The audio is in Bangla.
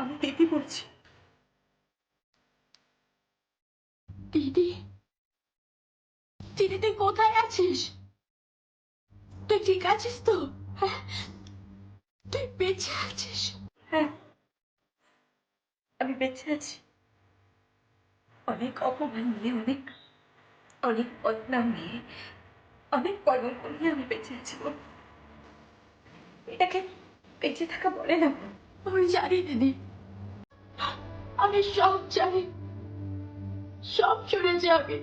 আমি দিদি বলছি। দিদি, দিদি তুই কোথায় আছিস? তুই ঠিক আছিস তো? হ্যাঁ, তুই বেঁচে আছিস? হ্যাঁ, আমি বেঁচে আছি। অনেক অপমান নিয়ে, অনেক অনেক বদনাম নিয়ে, অনেক কলঙ্ক নিয়ে আমি বেঁচে আছি। এটাকে বেঁচে থাকা বলে না। আমি জানি দিদি, আমি সব জানি, সব শুনেছি আমি।